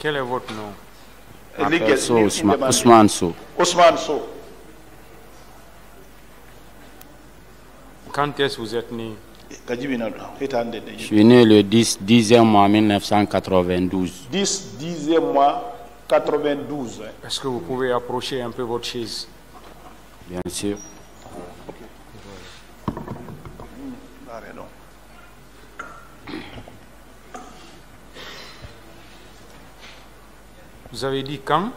Quel est votre nom? Ousmane Sow. Ousmane Sow. Quand est-ce que vous êtes né? Je suis né le 10e mois 1992. 10e mois 92. Est-ce que vous pouvez approcher un peu votre chaise? Bien sûr. Vous avez dit quand?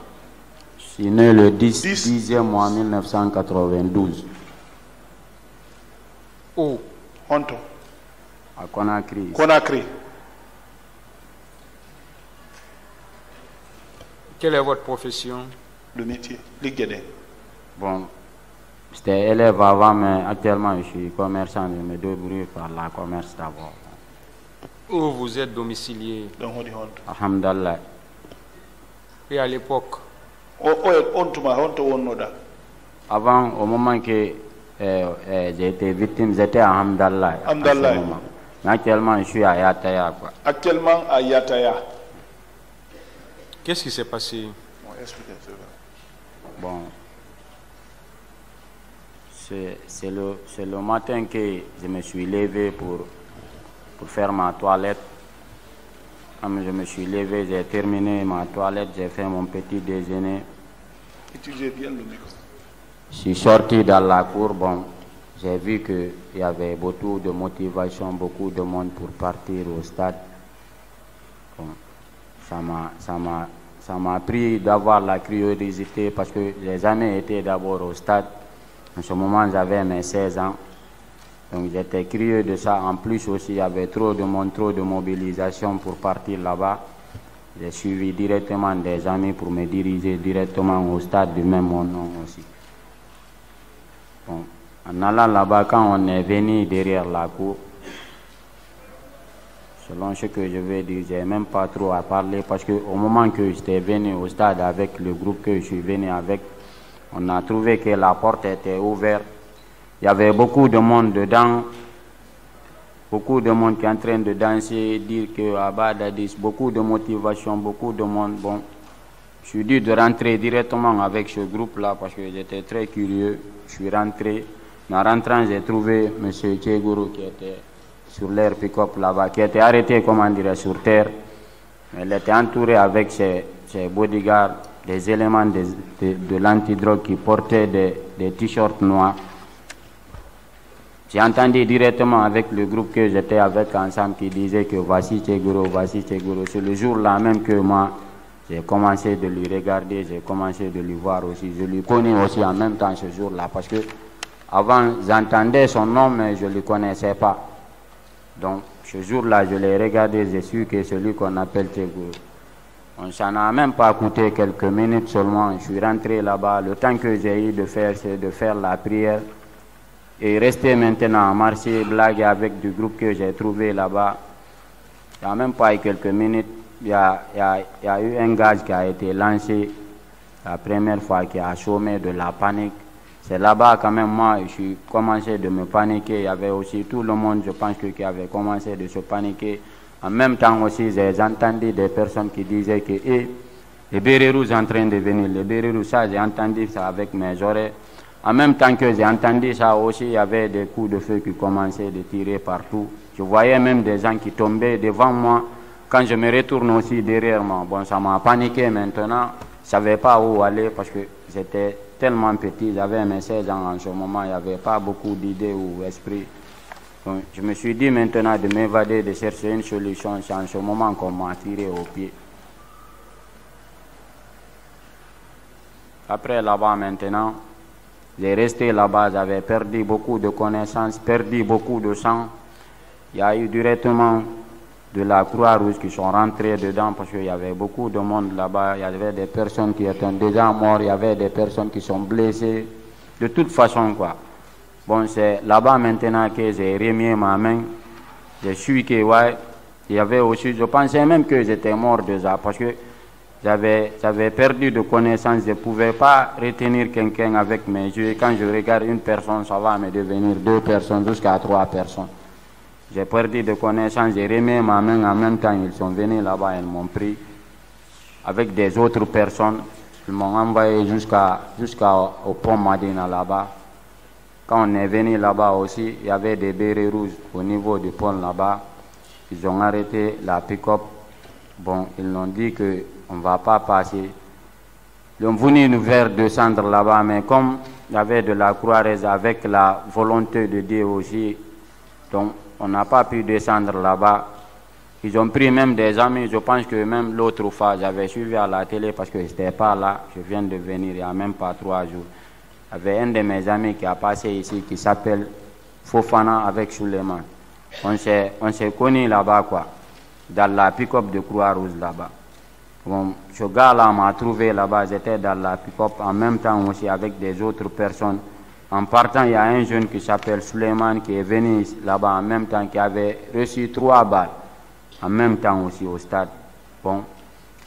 Je suis né le 10e mois 1992. Où? Honto. À Conakry. Conakry. Quelle est votre profession? Le métier. L'Iguédé. Bon, j'étais élève avant, mais actuellement je suis commerçant. Je me débrouille par la commerce d'abord. Où vous êtes domicilié? Dans Honto. Alhamdulillah. Et à l'époque? Avant, au moment que j'ai été victime, j'étais à Hamdallah. Mais actuellement, je suis à Yataya. Actuellement à Yataya. Qu'est-ce qui s'est passé? Bon, c'est le matin que je me suis levé pour faire ma toilette. Quand je me suis levé, j'ai terminé ma toilette, j'ai fait mon petit déjeuner. Utilisez bien le micro. Je suis sorti dans la cour, bon, j'ai vu qu'il y avait beaucoup de motivation, beaucoup de monde pour partir au stade. Bon, ça m'a pris d'avoir la curiosité parce que je n'ai jamais été d'abord au stade. En ce moment, j'avais mes 16 ans. Donc j'étais curieux de ça. En plus aussi, il y avait trop de monde, trop de mobilisation pour partir là-bas. J'ai suivi directement des amis pour me diriger directement au stade du même nom aussi. Bon, en allant là-bas, quand on est venu derrière la cour, selon ce que je vais dire, je n'ai même pas trop à parler parce qu'au moment que j'étais venu au stade avec le groupe que je suis venu avec, on a trouvé que la porte était ouverte. Il y avait beaucoup de monde dedans, beaucoup de monde qui est en train de danser, dire que Abadadis, beaucoup de motivation, beaucoup de monde. Bon, je suis dû de rentrer directement avec ce groupe-là parce que j'étais très curieux. Je suis rentré. En rentrant, j'ai trouvé M. Tchegourou qui était sur l'air pick-up là-bas, qui était arrêté, comment dire, sur terre. Il était entouré avec ses bodyguards, des éléments de l'antidrogue qui portaient des t-shirts noirs. J'ai entendu directement avec le groupe que j'étais avec ensemble qui disait que voici Tchegourou, voici Tchegourou. C'est le jour-là même que moi, j'ai commencé de lui regarder, j'ai commencé de lui voir aussi. Je lui connais aussi en même temps ce jour-là parce que avant, j'entendais son nom, mais je ne le connaissais pas. Donc, ce jour-là, je l'ai regardé, j'ai su que c'est celui qu'on appelle Tchegourou. Ça n'a même pas coûté quelques minutes seulement. Je suis rentré là-bas. Le temps que j'ai eu de faire, c'est de faire la prière. Et rester maintenant à marcher, blaguer avec du groupe que j'ai trouvé là-bas. Il n'y a même pas eu quelques minutes. Il y a eu un gaz qui a été lancé la première fois qui a chômé de la panique. C'est là-bas quand même moi, je suis commencé de me paniquer. Il y avait aussi tout le monde, je pense, qui avait commencé de se paniquer. En même temps aussi, j'ai entendu des personnes qui disaient que les Bérérous sont en train de venir. Les Bérérous, ça, j'ai entendu ça avec mes oreilles. En même temps que j'ai entendu ça aussi, il y avait des coups de feu qui commençaient de tirer partout. Je voyais même des gens qui tombaient devant moi. Quand je me retourne aussi derrière moi, bon, ça m'a paniqué maintenant. Je ne savais pas où aller parce que j'étais tellement petit. J'avais mes 16 ans en ce moment. Il n'y avait pas beaucoup d'idées ou d'esprit. Donc, je me suis dit maintenant de m'évader, de chercher une solution. C'est en ce moment qu'on m'a tiré au pied. Après là-bas maintenant, j'ai resté là-bas, j'avais perdu beaucoup de connaissances, perdu beaucoup de sang. Il y a eu directement de la Croix-Rouge qui sont rentrés dedans parce qu'il y avait beaucoup de monde là-bas. Il y avait des personnes qui étaient déjà mortes, il y avait des personnes qui sont blessées. De toute façon, quoi. Bon, c'est là-bas maintenant que j'ai remis ma main. Je suis que, ouais, il y avait aussi, je pensais même que j'étais mort déjà parce que j'avais perdu de connaissances, je ne pouvais pas retenir quelqu'un avec mes yeux. Quand je regarde une personne, ça va me devenir 2 personnes jusqu'à 3 personnes. J'ai perdu de connaissances, j'ai remis ma main en même temps, ils sont venus là-bas, ils m'ont pris. avec des autres personnes. Ils m'ont envoyé jusqu'au pont Madina là-bas. Quand on est venu là-bas aussi, il y avait des bérets rouges au niveau du pont là-bas. Ils ont arrêté la pick-up. Bon, ils nous ont dit qu'on ne va pas passer. Ils ont voulu nous faire descendre là-bas, mais comme il y avait de la Croix-Rouge avec la volonté de Dieu aussi, donc on n'a pas pu descendre là-bas. Ils ont pris même des amis, je pense que même l'autre fois, j'avais suivi à la télé parce que je n'étais pas là, je viens de venir il n'y a même pas 3 jours. Il y avait un de mes amis qui a passé ici qui s'appelle Fofana avec Suleiman. On s'est connus là-bas, quoi, dans la pick-up de Croix-Rouge là-bas. Bon, ce gars-là m'a trouvé là-bas, j'étais dans la pick-up en même temps aussi avec des autres personnes. En partant, il y a un jeune qui s'appelle Suleiman qui est venu là-bas en même temps, qui avait reçu 3 balles. En même temps aussi au stade. Bon,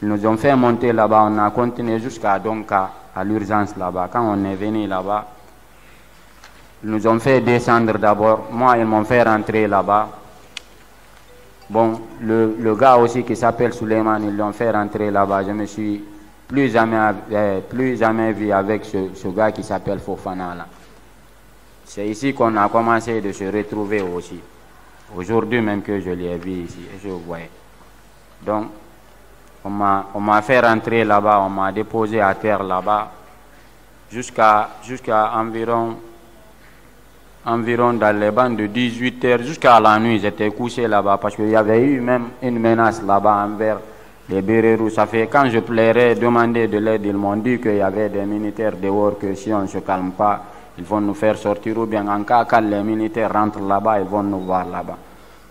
ils nous ont fait monter là-bas, on a continué jusqu'à Donka, à l'urgence là-bas. Quand on est venu là-bas, ils nous ont fait descendre d'abord. Moi, ils m'ont fait rentrer là-bas. Bon, le gars aussi qui s'appelle Suleiman, ils l'ont fait rentrer là-bas. Je me suis plus jamais vu avec ce gars qui s'appelle Fofana là. C'est ici qu'on a commencé de se retrouver aussi. Aujourd'hui même que je l'ai vu ici, et je voyais. Donc, on m'a fait rentrer là-bas, on m'a déposé à terre là-bas, jusqu'à environ dans les bandes de 18 heures, jusqu'à la nuit, j'étais couché là-bas, parce qu'il y avait eu même une menace là-bas envers les bérets rouges. Ça fait quand je plairais, demander de l'aide, ils m'ont dit qu'il y avait des militaires dehors, que si on ne se calme pas, ils vont nous faire sortir, ou bien en cas quand les militaires rentrent là-bas, ils vont nous voir là-bas.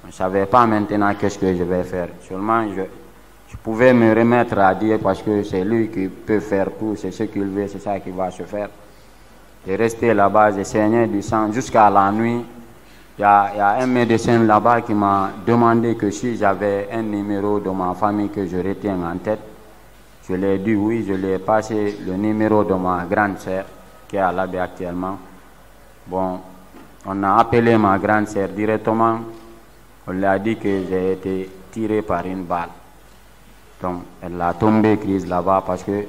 Je ne savais pas maintenant qu'est-ce que je vais faire. Seulement, je pouvais me remettre à Dieu parce que c'est lui qui peut faire tout, c'est ce qu'il veut, c'est ça qui va se faire. J'ai resté là-bas, j'ai saigné du sang jusqu'à la nuit. Il y a un médecin là-bas qui m'a demandé que si j'avais un numéro de ma famille que je retiens en tête. Je lui ai dit oui, je lui ai passé le numéro de ma grande sœur qui est à l'abbaye actuellement. Bon, on a appelé ma grande sœur directement. On lui a dit que j'ai été tiré par une balle. Donc, elle a tombé crise là-bas parce que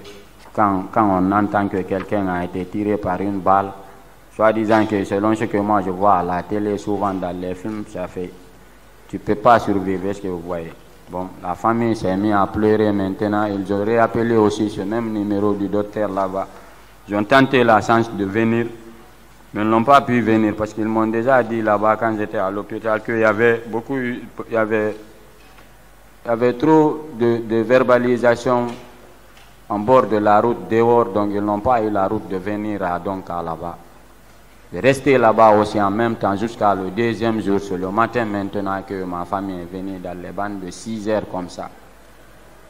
quand on entend que quelqu'un a été tiré par une balle, soit disant que selon ce que moi je vois à la télé, souvent dans les films, ça fait, tu ne peux pas survivre, est-ce que vous voyez? Bon, la famille s'est mise à pleurer maintenant. Ils auraient appelé aussi ce même numéro du docteur là-bas. Ils ont tenté la chance de venir, mais ils n'ont pas pu venir parce qu'ils m'ont déjà dit là-bas quand j'étais à l'hôpital qu'il y avait il y avait trop de verbalisation en bord de la route dehors, donc ils n'ont pas eu la route de venir à Donka là-bas. De rester là-bas aussi en même temps jusqu'à le 2e jour, c'est le matin maintenant que ma famille est venue dans les bandes de 6 heures comme ça.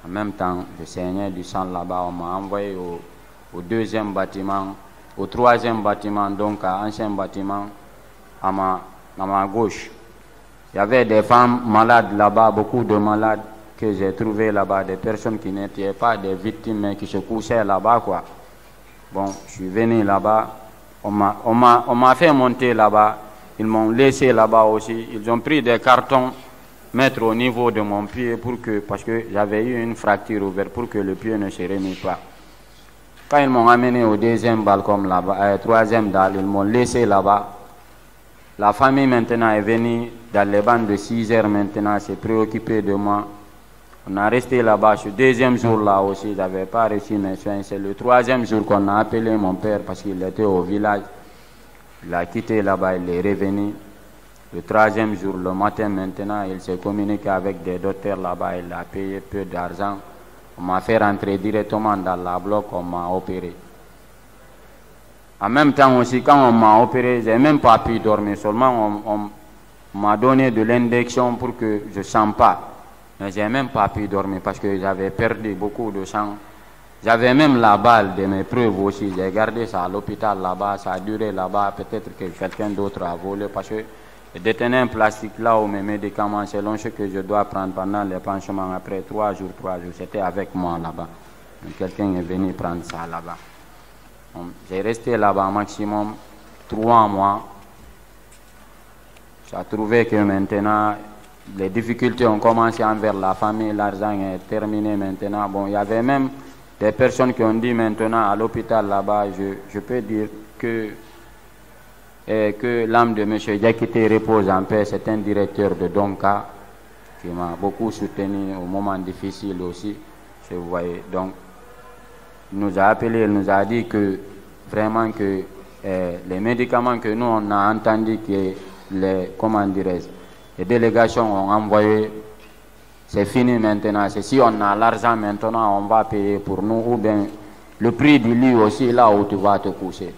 En même temps, je saignais du sang là-bas, on m'a envoyé au 2e bâtiment, au 3e bâtiment, donc à ancien bâtiment, à ma gauche. Il y avait des femmes malades là-bas, beaucoup de malades que j'ai trouvés là-bas, des personnes qui n'étaient pas des victimes mais qui se couchaient là-bas, quoi. Bon, je suis venu là-bas, on m'a fait monter là-bas, ils m'ont laissé là-bas aussi, ils ont pris des cartons, mettre au niveau de mon pied parce que j'avais eu une fracture ouverte pour que le pied ne se remette pas. Quand ils m'ont amené au 2e balcon là-bas, 3e dalle, ils m'ont laissé là-bas. La famille maintenant est venue dans les bandes de 6 heures maintenant, s'est préoccupée de moi. On a resté là-bas ce 2e jour-là aussi, je n'avais pas reçu mes soins. C'est le 3e jour qu'on a appelé mon père parce qu'il était au village. Il a quitté là-bas, il est revenu. Le 3e jour, le matin maintenant, il s'est communiqué avec des docteurs là-bas, il a payé peu d'argent. On m'a fait rentrer directement dans la bloc, on m'a opéré. En même temps aussi, quand on m'a opéré, je n'ai même pas pu dormir. Seulement, on m'a donné de l'injection pour que je ne sente pas. Mais je n'ai même pas pu dormir parce que j'avais perdu beaucoup de sang. J'avais même la balle de mes preuves aussi. J'ai gardé ça à l'hôpital là-bas. Ça a duré là-bas. Peut-être que quelqu'un d'autre a volé parce que je détenais un plastique là où mes médicaments, selon ce que je dois prendre pendant les pansements, après 3 jours, c'était avec moi là-bas. Quelqu'un est venu prendre ça là-bas. J'ai resté là-bas maximum 3 mois. J'ai trouvé que maintenant, les difficultés ont commencé envers la famille, l'argent est terminé maintenant. Bon, il y avait même des personnes qui ont dit maintenant à l'hôpital là-bas, je peux dire que l'âme de M. Diakité repose en paix. C'est un directeur de Donka qui m'a beaucoup soutenu au moment difficile aussi. Vous voyez, donc, il nous a appelé, il nous a dit que vraiment que les médicaments que nous on a entendu que les délégations ont envoyé, c'est fini maintenant. C'est si on a l'argent maintenant, on va payer pour nous, ou bien le prix du lit aussi là où tu vas te coucher.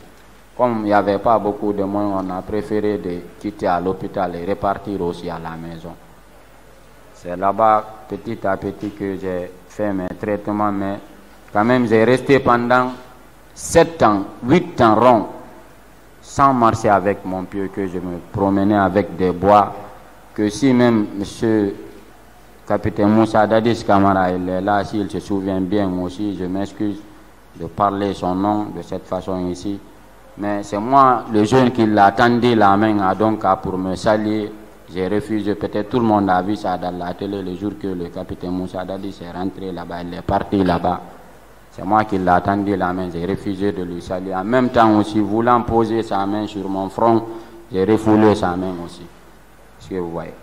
Comme il n'y avait pas beaucoup de moyens, on a préféré de quitter à l'hôpital et repartir aussi à la maison. C'est là-bas, petit à petit, que j'ai fait mes traitements, mais quand même, j'ai resté pendant 7 ans, 8 ans rond, sans marcher avec mon pied, que je me promenais avec des bois, que si même M. Capitaine Moussa Dadis Kamara, il est là, s'il se souvient bien, moi aussi, je m'excuse de parler son nom de cette façon ici. Mais c'est moi, le jeune, qui l'a tendu la main à Donka pour me saluer. J'ai refusé. Peut-être tout le monde a vu ça dans la télé le jour que le capitaine Moussa Dadis est rentré là-bas, il est parti là-bas. C'est moi qui l'ai tendu la main, j'ai refusé de lui saluer. En même temps aussi, voulant poser sa main sur mon front, j'ai refoulé sa main aussi. Ce que vous voyez.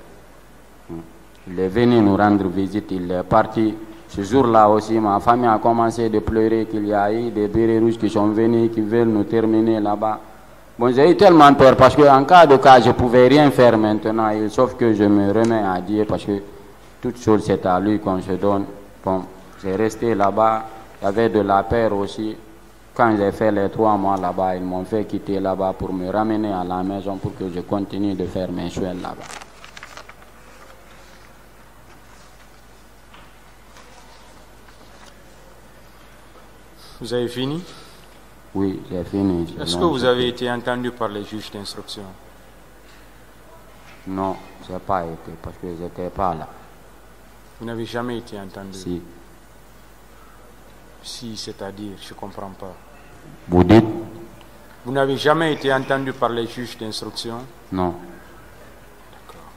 Il est venu nous rendre visite, il est parti. Ce jour-là aussi, ma famille a commencé de pleurer qu'il y a eu des bérets rouges qui sont venus, qui veulent nous terminer là-bas. Bon, j'ai eu tellement peur parce qu'en cas de cas, je ne pouvais rien faire maintenant, sauf que je me remets à Dieu parce que toute chose, c'est à lui qu'on se donne. Bon, j'ai resté là-bas, il y avait de la peur aussi. Quand j'ai fait les 3 mois là-bas, ils m'ont fait quitter là-bas pour me ramener à la maison pour que je continue de faire mes soins là-bas. Vous avez fini? Oui, j'ai fini. Est-ce que vous avez été entendu par les juges d'instruction? Non, je n'ai pas été parce que je n'étais pas là. Vous n'avez jamais été entendu? Si. Si, c'est-à-dire, je ne comprends pas. Vous dites? Vous n'avez jamais été entendu par les juges d'instruction? Non. D'accord.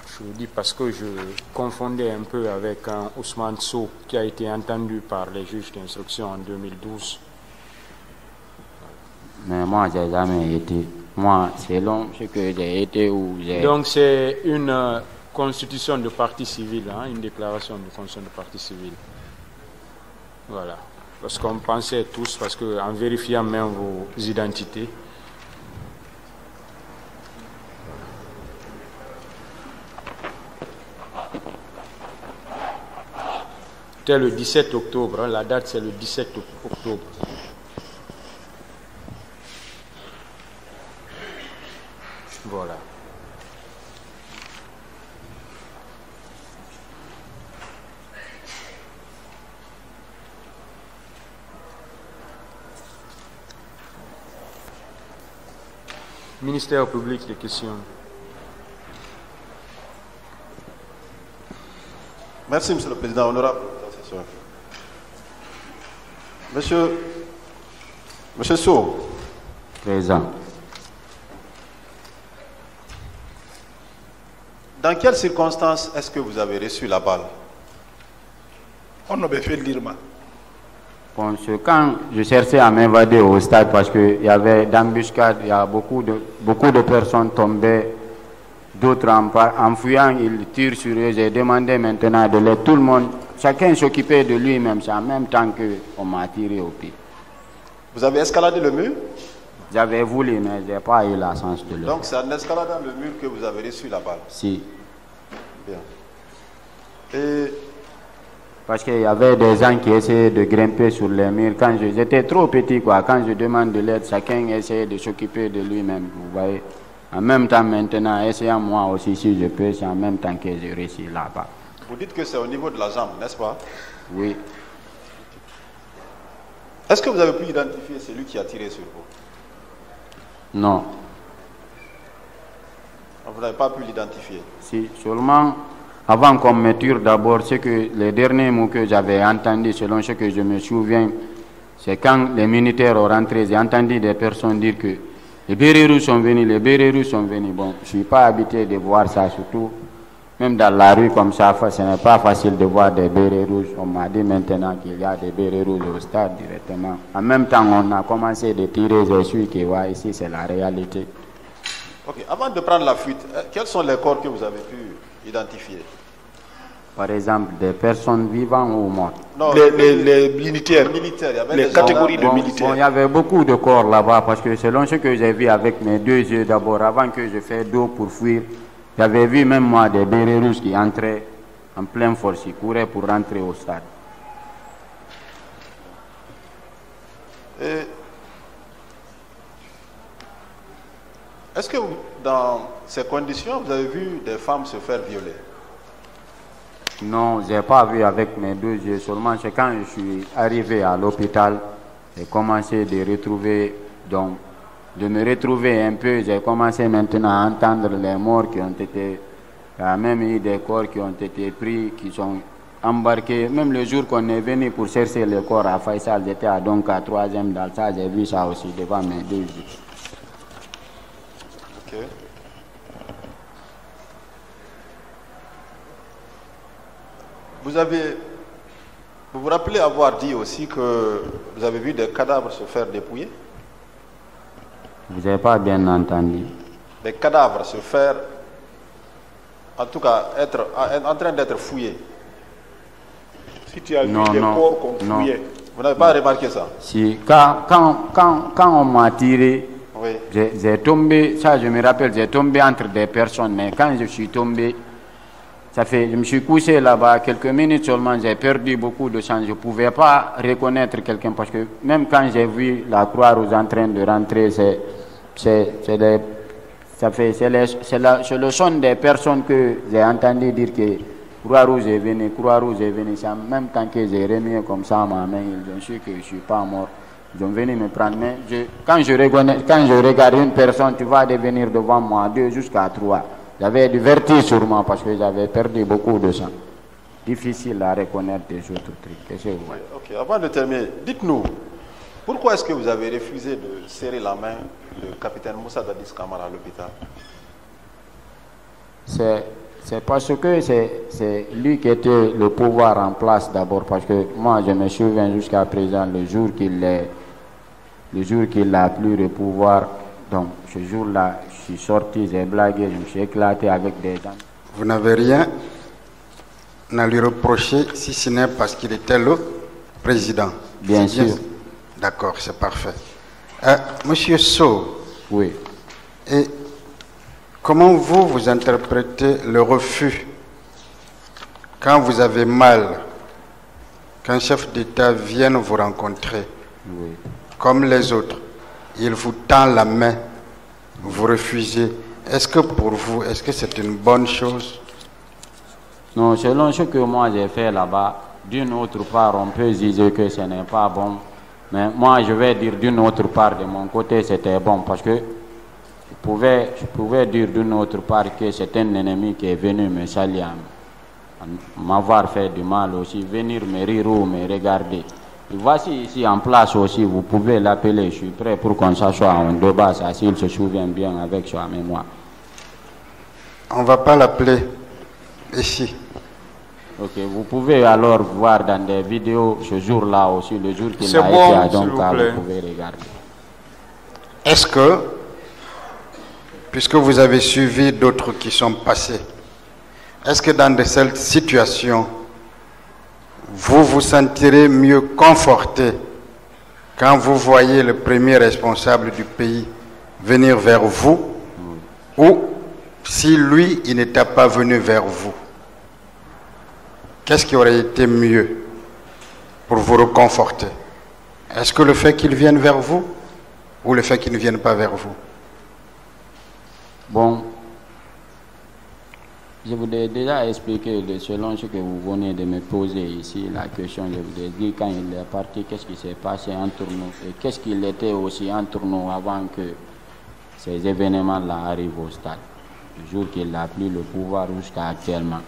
Je vous dis parce que je confondais un peu avec un Ousmane Sow qui a été entendu par les juges d'instruction en 2012. Mais moi, je n'ai jamais été. Moi, selon ce que j'ai été ou j'ai... Donc, c'est une constitution de parti civil, hein, une déclaration de constitution de parti civil. Voilà. Parce qu'on pensait tous, parce qu'en vérifiant même vos identités, c'était le 17 octobre, hein, la date c'est le 17 octobre. Voilà. Ministère public, des questions. Merci, Monsieur le Président. Honorable. Monsieur Sow. Présent. Dans quelles circonstances est-ce que vous avez reçu la balle? On avait fait l'IRMA. Bon, quand je cherchais à m'évader au stade parce qu'il y avait d'embuscades, il y a beaucoup de personnes tombées, d'autres en fuyant, ils tirent sur eux. J'ai demandé maintenant de l'aide. Tout le monde, chacun s'occupait de lui-même, c'est en même temps qu'on m'a tiré au pied. Vous avez escaladé le mur? J'avais voulu, mais je n'ai pas eu la chance de le faire. Donc c'est en escaladant le mur que vous avez reçu la balle? Si. Bien. Et... Parce qu'il y avait des gens qui essayaient de grimper sur les murs. Quand j'étais trop petit, quoi. Quand je demande de l'aide, chacun essayait de s'occuper de lui-même. Vous voyez. En même temps, maintenant, essayant moi aussi, si je peux, c'est en même temps que je réussis là-bas. Vous dites que c'est au niveau de la jambe, n'est-ce pas? Oui. Est-ce que vous avez pu identifier celui qui a tiré sur vous? Non. Vous n'avez pas pu l'identifier? Si, seulement... Avant qu'on me tire d'abord, c'est que les derniers mots que j'avais entendus, selon ce que je me souviens, c'est quand les militaires ont rentré, j'ai entendu des personnes dire que Les bérets rouges sont venus, les bérets rouges sont venus. Bon, je ne suis pas habitué de voir ça, surtout même dans la rue comme ça, ce n'est pas facile de voir des bérets rouges. On m'a dit maintenant qu'il y a des bérets rouges au stade directement. En même temps, on a commencé de tirer, je suis qui voit ici, c'est la réalité. Ok, avant de prendre la fuite, quels sont les corps que vous avez pu identifier? Par exemple, des personnes vivantes ou mortes. Non, les militaires, les catégories de militaires. Bon, il y avait beaucoup de corps là-bas parce que selon ce que j'ai vu avec mes deux yeux d'abord, avant que je fasse d'eau pour fuir, j'avais vu même moi des bérets rouges qui entraient en pleine force, ils couraient pour rentrer au stade. Est-ce que dans ces conditions, vous avez vu des femmes se faire violer? Non, je n'ai pas vu avec mes deux yeux, seulement c'est quand je suis arrivé à l'hôpital, j'ai commencé de me retrouver un peu, j'ai commencé maintenant à entendre les morts qui ont été, il y a même eu des corps qui ont été pris, qui sont embarqués, même le jour qu'on est venu pour chercher le corps à Faisal, j'étais donc à 3e dans ça, j'ai vu ça aussi devant mes deux yeux. Ok. Vous vous rappelez avoir dit aussi que vous avez vu des cadavres se faire dépouiller? Vous n'avez pas bien entendu. Des cadavres se faire, en tout cas, être en train d'être fouillés. Si tu as vu des corps qu'on fouillait. Vous n'avez pas remarqué ça? Si, quand on m'a tiré, oui. J'ai tombé, ça je me rappelle, j'ai tombé entre des personnes, mais quand je suis tombé, je me suis couché là-bas quelques minutes seulement, j'ai perdu beaucoup de sang. Je ne pouvais pas reconnaître quelqu'un parce que même quand j'ai vu la Croix-Rouge en train de rentrer, c'est le son des personnes que j'ai entendu dire que Croix-Rouge est venue, Croix-Rouge est venue. Même quand j'ai remis comme ça ma main, ils ont su que je ne suis pas mort. Ils ont venu me prendre. Mais quand je regarde une personne, tu vas devenir devant moi 2 jusqu'à 3. J'avais du vertige sûrement parce que j'avais perdu beaucoup de sang. Difficile à reconnaître des autres trucs. Ok, avant de terminer, dites-nous, pourquoi est-ce que vous avez refusé de serrer la main du capitaine Moussa Dadis Camara à l'hôpital? C'est parce que c'est lui qui était le pouvoir en place d'abord. Parce que moi, je me souviens jusqu'à présent, le jour qu'il n'a plus le pouvoir, donc ce jour-là, je suis sorti, j'ai blagué, je me suis éclaté avec des gens. Vous n'avez rien à lui reprocher si ce n'est parce qu'il était le président. Bien sûr. D'accord, c'est parfait. Monsieur Sow. Oui. Et comment vous interprétez le refus quand vous avez mal, qu'un chef d'État vienne vous rencontrer, oui, comme les autres, il vous tend la main, vous refusez. Est-ce que pour vous, est-ce que c'est une bonne chose? Non, selon ce que moi j'ai fait là-bas, d'une autre part, on peut dire que ce n'est pas bon. Mais moi, je vais dire d'une autre part, de mon côté, c'était bon. Parce que je pouvais dire d'une autre part que c'est un ennemi qui est venu me saluer, m'avoir fait du mal aussi, venir me rire ou me regarder. Et voici ici en place aussi, vous pouvez l'appeler, je suis prêt pour qu'on s'assoie en débat, ça, s'il se souvient bien avec sa mémoire. On ne va pas l'appeler ici. Ok, vous pouvez alors voir dans des vidéos ce jour-là aussi, le jour qu'il a bon, été à Donka, vous pouvez regarder. Est-ce que, puisque vous avez suivi d'autres qui sont passés, est-ce que dans de cette situation, vous vous sentirez mieux conforté quand vous voyez le premier responsable du pays venir vers vous, ou si lui, il n'était pas venu vers vous? Qu'est-ce qui aurait été mieux pour vous reconforter? Est-ce que le fait qu'il vienne vers vous ou le fait qu'il ne vienne pas vers vous? Bon, je vous ai déjà expliqué, selon ce que vous venez de me poser ici, la question, je vous ai dit quand il est parti, qu'est-ce qui s'est passé entre nous et qu'est-ce qu'il était aussi entre nous avant que ces événements-là arrivent au stade, le jour qu'il n'a plus le pouvoir jusqu'à actuellement.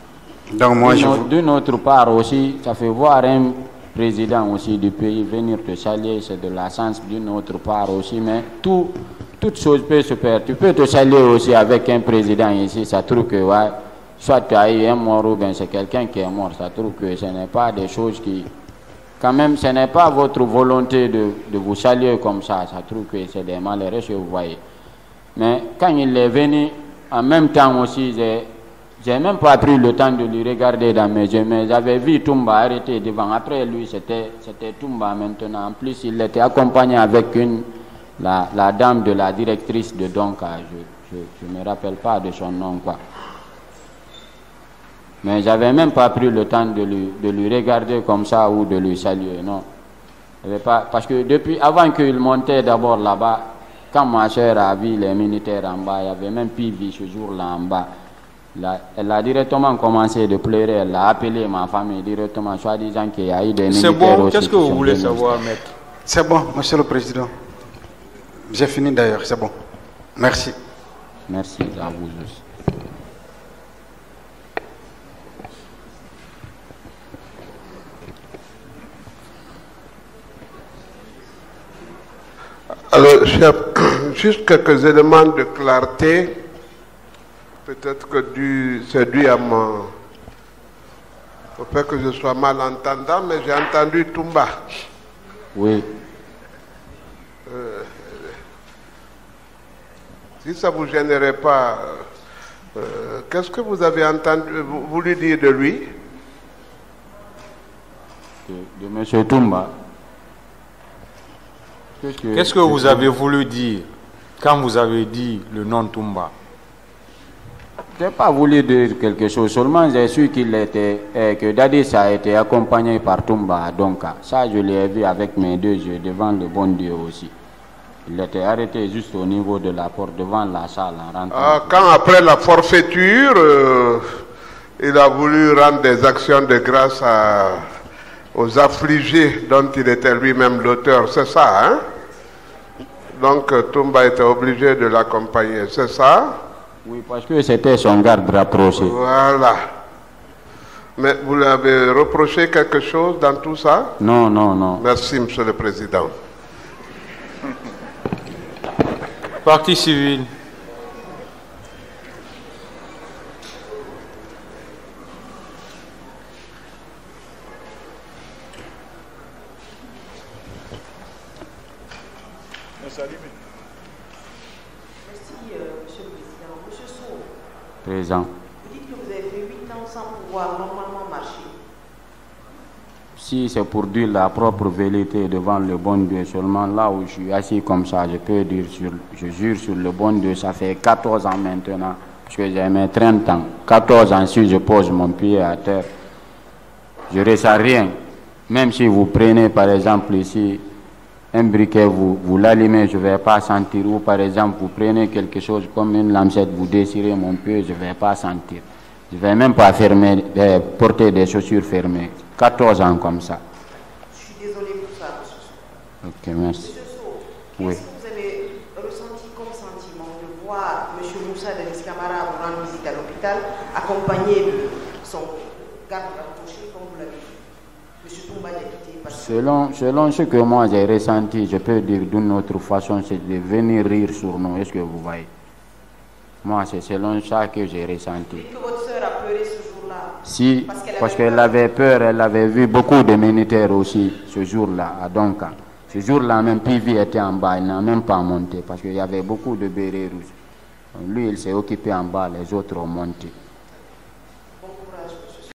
Donc moi, d'une autre part aussi, ça fait voir un président aussi du pays venir te saluer, c'est de la sens d'une autre part aussi, mais tout toute chose peut se perdre. Tu peux te saluer aussi avec un président ici, ça trouve que, ouais, soit tu as eu un mort ou bien c'est quelqu'un qui est mort. Ça trouve que ce n'est pas des choses qui... Quand même, ce n'est pas votre volonté de vous saluer comme ça. Ça trouve que c'est des malheureux que vous voyez. Mais quand il est venu, en même temps aussi, j'ai même pas pris le temps de lui regarder dans mes yeux, mais j'avais vu Toumba arrêter devant. Après lui, c'était Toumba maintenant. En plus, il était accompagné avec la dame de la directrice de Donka. Je ne me rappelle pas de son nom, quoi. Mais j'avais même pas pris le temps de lui regarder comme ça ou de lui saluer, non. Parce que avant qu'il montait d'abord là-bas, quand ma soeur a vu les militaires en bas, il y avait même Pivi ce jour-là en bas. Elle a directement commencé de pleurer, elle a appelé ma famille directement, soi-disant qu'il y a eu des militaires. C'est bon, qu'est-ce que vous voulez savoir, maître? C'est bon, monsieur le président. J'ai fini d'ailleurs, c'est bon. Merci. Merci à vous aussi. Alors, chef, juste quelques éléments de clarté. Peut-être que c'est dû à au fait que je sois malentendant, mais j'ai entendu Toumba. Oui. Si ça ne vous gênerait pas, qu'est-ce que vous avez voulu dire de lui? De M. Toumba. Qu'est-ce que vous avez voulu dire quand vous avez dit le nom Toumba? Je n'ai pas voulu dire quelque chose, seulement j'ai su que Dadis a été accompagné par Toumba à Donka. Ça, je l'ai vu avec mes deux yeux devant le bon Dieu aussi. Il était arrêté juste au niveau de la porte, devant la salle en rentrant. Quand après la forfaiture, il a voulu rendre des actions de grâce aux affligés dont il était lui-même l'auteur, c'est ça, hein? Donc Toumba était obligé de l'accompagner, c'est ça? Oui, parce que c'était son garde rapproché. Voilà. Mais vous lui avez reproché quelque chose dans tout ça? Non, non, non. Merci, monsieur le président. Partie civile. Présent. Vous dites que vous avez fait 8 ans sans pouvoir normalement marcher. Si c'est pour dire la propre vérité devant le bon Dieu, seulement là où je suis assis comme ça, je peux dire, je jure sur le bon Dieu, ça fait 14 ans maintenant, parce que j'ai mes 30 ans. 14 ans, si je pose mon pied à terre, je ne ressens rien. Même si vous prenez par exemple ici un briquet, vous l'allumez, je ne vais pas sentir. Ou par exemple, vous prenez quelque chose comme une lancette, vous désirez mon pied, je ne vais pas sentir. Je ne vais même pas porter des chaussures fermées. 14 ans comme ça. Je suis désolé pour ça, monsieur. Ok, merci. Monsieur Sow, Oui. qu'est-ce que vous avez ressenti comme sentiment de voir M. Moussa Dadis Camara vous rendre visite à l'hôpital, accompagné de son garde rapproché, comme vous l'avez dit? M. Toumba l'a quitté parce que... Selon ce que moi j'ai ressenti, je peux dire d'une autre façon, c'est de venir rire sur nous. Est-ce que vous voyez? Moi, c'est selon ça que j'ai ressenti. Vous dites que votre soeur a pleuré ce jour-là? Si, parce qu'elle avait peur, elle avait vu beaucoup de militaires aussi ce jour-là à Donka. Ce jour-là, même Pivi était en bas, il n'a même pas monté parce qu'il y avait beaucoup de bérets rouges. Lui, il s'est occupé en bas, les autres ont monté.